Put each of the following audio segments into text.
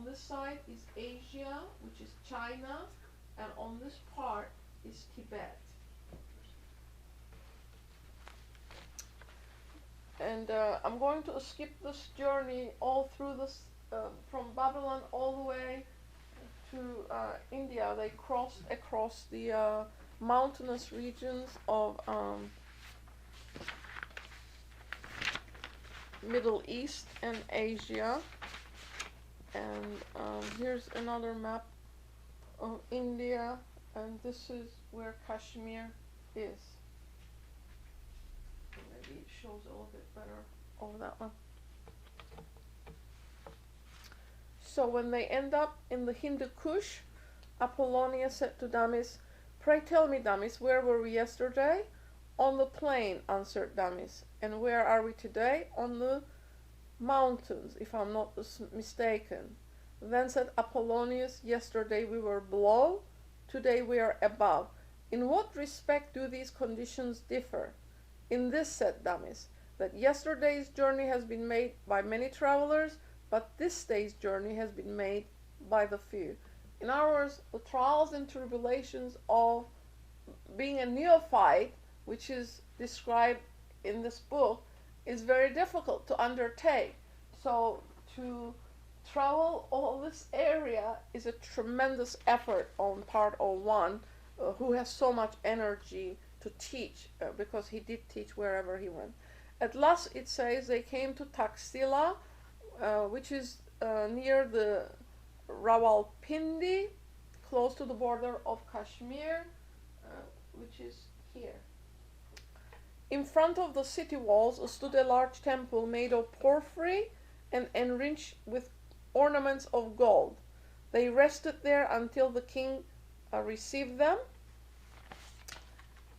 on this side is Asia, which is China, and on this part is Tibet. And I'm going to skip this journey all through this, from Babylon all the way to India. They crossed across the mountainous regions of Middle East and Asia. And here's another map of India, and this is where Kashmir is. Maybe it shows a little bit better over that one. So when they end up in the Hindu Kush, Apollonius said to Damis, "Pray tell me, Damis, where were we yesterday?" "On the plain," answered Damis. "And where are we today?" "On the mountains, if I'm not mistaken." Then said Apollonius, "Yesterday we were below, today we are above. In what respect do these conditions differ?" "In this," said Damis, "that yesterday's journey has been made by many travelers, but this day's journey has been made by the few." In other words, the trials and tribulations of being a neophyte, which is described in this book, is very difficult to undertake. So to travel all this area is a tremendous effort on part of one who has so much energy to teach, because he did teach wherever he went. At last, it says, they came to Taxila, which is near the Rawalpindi, close to the border of Kashmir, which is here. In front of the city walls stood a large temple made of porphyry and enriched with ornaments of gold. They rested there until the king received them.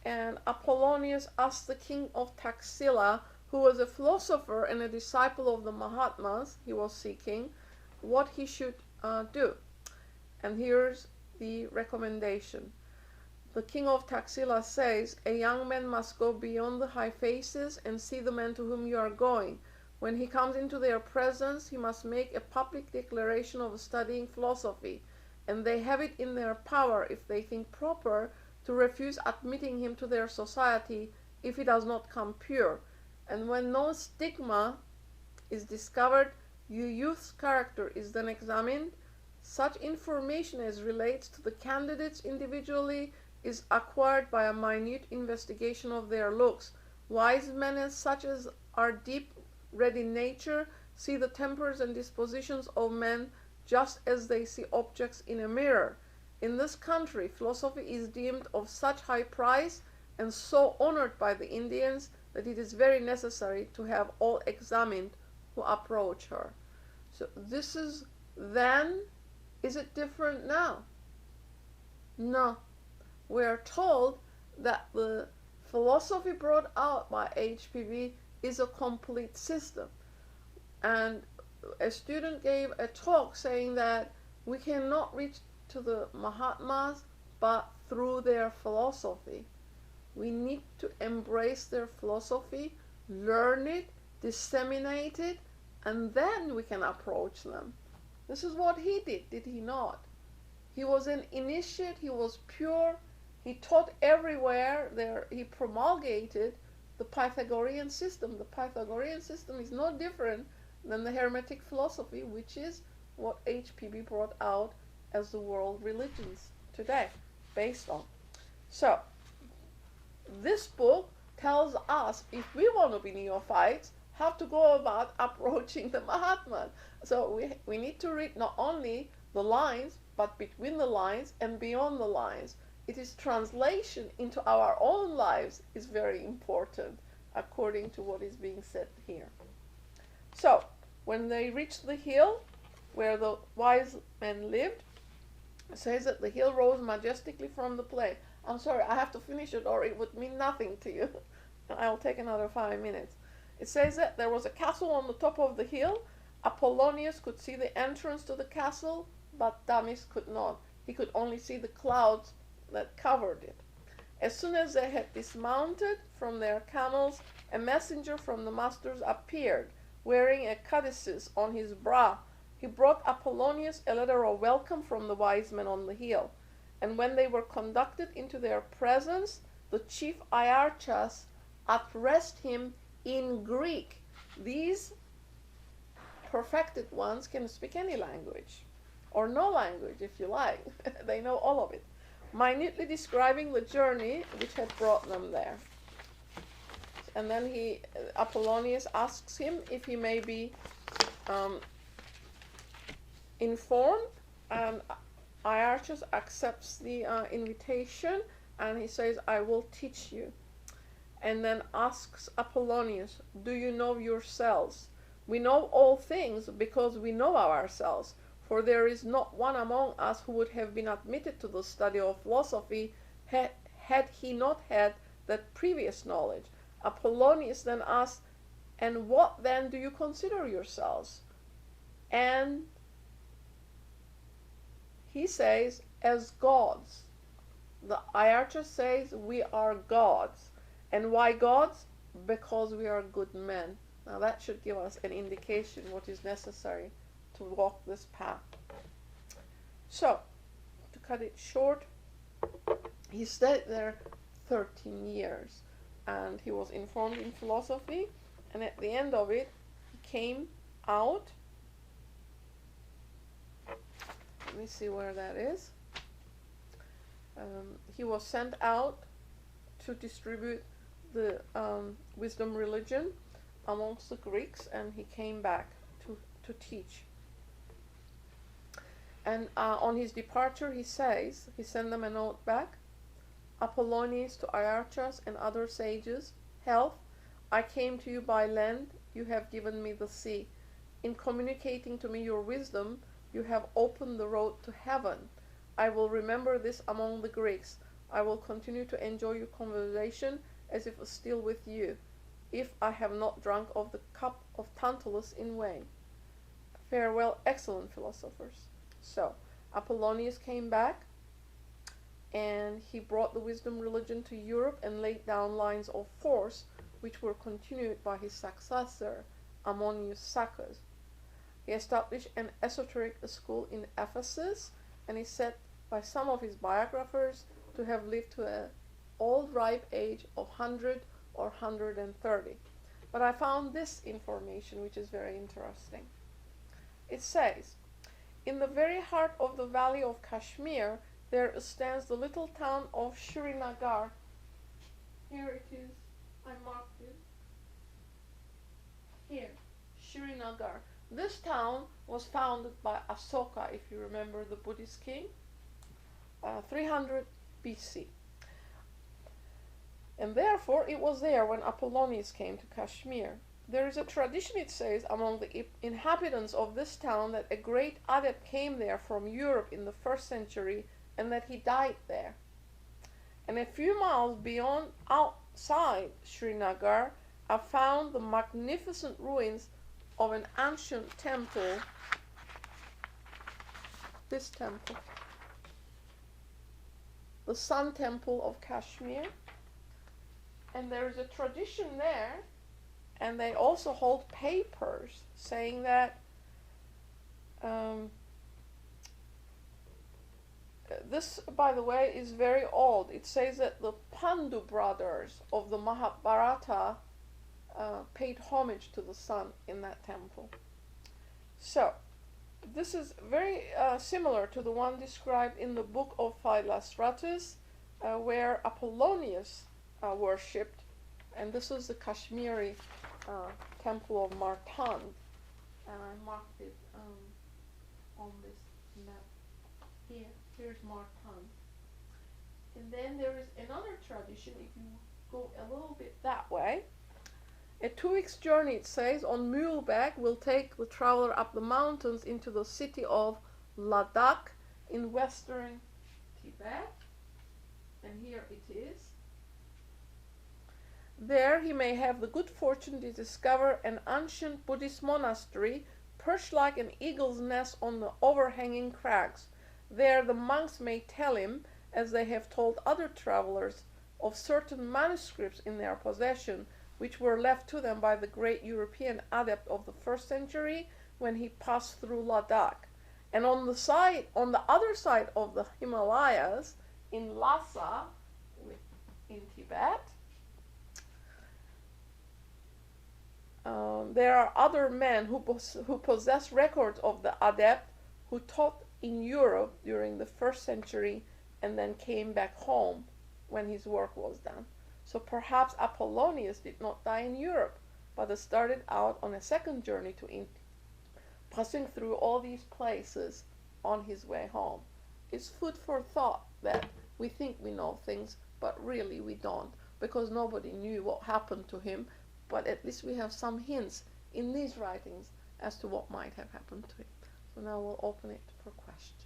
And Apollonius asked the king of Taxila, who was a philosopher and a disciple of the Mahatmas he was seeking, what he should do. And here's the recommendation. The king of Taxila says, "A young man must go beyond the high faces and see the men to whom you are going. When he comes into their presence, he must make a public declaration of studying philosophy, and they have it in their power, if they think proper, to refuse admitting him to their society if he does not come pure. And when no stigma is discovered, your youth's character is then examined. Such information as relates to the candidates individually is acquired by a minute investigation of their looks. Wise men, as such as are deep-read in nature, see the tempers and dispositions of men just as they see objects in a mirror. In this country, philosophy is deemed of such high price and so honored by the Indians that it is very necessary to have all examined who approach her." So this is then. Is it different now? No. We are told that the philosophy brought out by HPV is a complete system. And a student gave a talk saying that we cannot reach to the Mahatmas but through their philosophy. We need to embrace their philosophy, learn it, disseminate it, and then we can approach them. This is what he did he not? He was an initiate, he was pure, he taught everywhere there, he promulgated the Pythagorean system. The Pythagorean system is no different than the Hermetic philosophy, which is what HPB brought out as the world religions today, based on. So, this book tells us, if we want to be neophytes, how to go about approaching the Mahatma. So we need to read not only the lines, but between the lines and beyond the lines. It is translation into our own lives is very important, according to what is being said here. So, when they reached the hill where the wise men lived, it says that the hill rose majestically from the plain. I'm sorry, I have to finish it or it would mean nothing to you. I'll take another 5 minutes. It says that there was a castle on the top of the hill. Apollonius could see the entrance to the castle, but Damis could not. He could only see the clouds that covered it. As soon as they had dismounted from their camels, a messenger from the masters appeared, wearing a codices on his brow. he brought Apollonius a letter of welcome from the wise men on the hill. And when they were conducted into their presence, the chief Iarchas addressed him in Greek. These perfected ones can speak any language, or no language if you like. They know all of it, minutely describing the journey which had brought them there. And then Apollonius asks him if he may be informed, and Iarchus accepts the invitation, and he says, I will teach you. And then asks Apollonius, do you know yourselves? We know all things because we know ourselves, for there is not one among us who would have been admitted to the study of philosophy had he not had that previous knowledge. Apollonius then asked, and what then do you consider yourselves? And he says, as gods. The Iarchus says, we are gods. And why gods? Because we are good men. Now that should give us an indication what is necessary to walk this path. So, to cut it short, he stayed there 13 years. And he was informed in philosophy. And at the end of it, he came out. Let me see where that is. He was sent out to distribute the wisdom religion amongst the Greeks, and he came back to teach. And on his departure, he says, he sent them a note back, Apollonius to Iarchus and other sages, health, I came to you by land, you have given me the sea. In communicating to me your wisdom, you have opened the road to heaven. I will remember this among the Greeks. I will continue to enjoy your conversation as if still with you, if I have not drunk of the cup of Tantalus in vain. Farewell, excellent philosophers. So, Apollonius came back, and he brought the wisdom religion to Europe and laid down lines of force, which were continued by his successor, Ammonius Saccas. He established an esoteric school in Ephesus, and is said by some of his biographers to have lived to an old ripe age of 100 or 130. But I found this information, which is very interesting. It says, in the very heart of the valley of Kashmir, there stands the little town of Srinagar. Here it is. I marked it. Here, Srinagar. This town was founded by Asoka, if you remember the Buddhist king, 300 BC. And therefore it was there when Apollonius came to Kashmir. There is a tradition, it says, among the inhabitants of this town that a great adept came there from Europe in the 1st century and that he died there. And a few miles beyond, outside Srinagar, are found the magnificent ruins of an ancient temple. This temple, the Sun Temple of Kashmir. And there is a tradition there, and they also hold papers saying that this, by the way, is very old. It says that the Pandu brothers of the Mahabharata paid homage to the sun in that temple. So, this is very similar to the one described in the book of Philostratus, where Apollonius worshipped, and this is the Kashmiri temple of Martand, and I marked it on this map here. Here's Martand. And then there is another tradition, if you go a little bit that way. A 2 weeks journey, it says, on muleback will take the traveler up the mountains into the city of Ladakh in western Tibet. And here it is. There he may have the good fortune to discover an ancient Buddhist monastery perched like an eagle's nest on the overhanging crags. There the monks may tell him, as they have told other travelers, of certain manuscripts in their possession, which were left to them by the great European adept of the 1st century, when he passed through Ladakh. And on the other side of the Himalayas, in Lhasa, in Tibet, there are other men who possess records of the adept who taught in Europe during the 1st century and then came back home when his work was done. So perhaps Apollonius did not die in Europe, but started out on a second journey to India, passing through all these places on his way home. It's food for thought that we think we know things, but really we don't, because nobody knew what happened to him, but at least we have some hints in these writings as to what might have happened to him. So now we'll open it for questions.